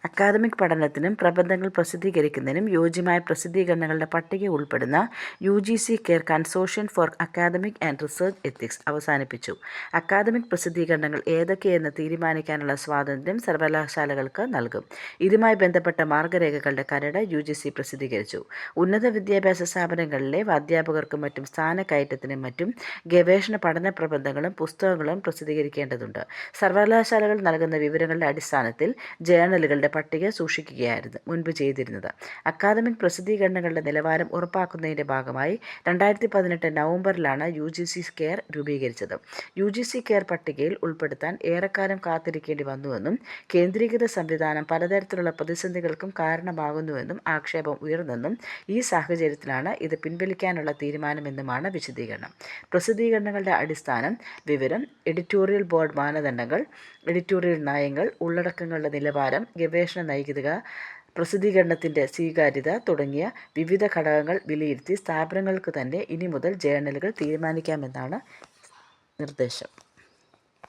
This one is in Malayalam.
അക്കാദമിക് പഠനത്തിനും പ്രബന്ധങ്ങൾ പ്രസിദ്ധീകരിക്കുന്നതിനും യോജ്യമായ പ്രസിദ്ധീകരണങ്ങളുടെ പട്ടിക ഉൾപ്പെടുന്ന UGC care consortium for academic and research ethics അവസാനിപ്പിച്ചു. അക്കാദമിക് പ്രസിദ്ധീകരണങ്ങൾ ഏതൊക്കെയെന്ന് തീരുമാനിക്കാനുള്ള സ്വാതന്ത്ര്യം സർവകലാശാലകൾക്ക് നൽകും. ഇതുമായി ബന്ധപ്പെട്ട മാർഗരേഖകളുടെ കരട് UGC പ്രസിദ്ധീകരിച്ചു. ഉന്നത വിദ്യാഭ്യാസ സ്ഥാപനങ്ങളിലെ അധ്യാപകർക്കും മറ്റും സ്ഥാനക്കയറ്റത്തിനും മറ്റും ഗവേഷണ പഠന പ്രബന്ധങ്ങളും പുസ്തകങ്ങളും പ്രസിദ്ധീകരിക്കേണ്ടതുണ്ട്. സർവകലാശാലകൾ നൽകുന്ന വിവരങ്ങളുടെ അടിസ്ഥാനത്തിൽ ജേർണലുകളുടെ പട്ടിക സൂക്ഷിക്കുകയായിരുന്നു മുൻപ് ചെയ്തിരുന്നത്. അക്കാദമിക് പ്രസിദ്ധീകരണങ്ങളുടെ നിലവാരം ഉറപ്പാക്കുന്നതിൻ്റെ ഭാഗമായി 2018 നവംബറിലാണ് UGC കെയർ രൂപീകരിച്ചത്. UGC കെയർ പട്ടികയിൽ ഉൾപ്പെടുത്താൻ ഏറെക്കാലം കാത്തിരിക്കേണ്ടി വന്നുവെന്നും കേന്ദ്രീകൃത സംവിധാനം പലതരത്തിലുള്ള പ്രതിസന്ധികൾക്കും കാരണമാകുന്നുവെന്നും ആക്ഷേപം ഉയർന്നെന്നും ഈ സാഹചര്യത്തിലാണ് ഇത് പിൻവലിക്കാനുള്ള തീരുമാനമെന്നുമാണ് വിശദീകരണം. പ്രസിദ്ധീകരണങ്ങളുടെ അടിസ്ഥാനം, വിവരം, എഡിറ്റോറിയൽ ബോർഡ് മാനദണ്ഡങ്ങൾ, എഡിറ്റോറിയൽ നയങ്ങൾ, ഉള്ളടക്കങ്ങളുടെ നിലവാരം, ഗവേഷണ നൈതികത, പ്രസിദ്ധീകരണത്തിൻ്റെ സ്വീകാര്യത തുടങ്ങിയ വിവിധ ഘടകങ്ങൾ വിലയിരുത്തി സ്ഥാപനങ്ങൾക്ക് തന്നെ ഇനി മുതൽ ജേർണലുകൾ തീരുമാനിക്കാമെന്നാണ് നിർദ്ദേശം.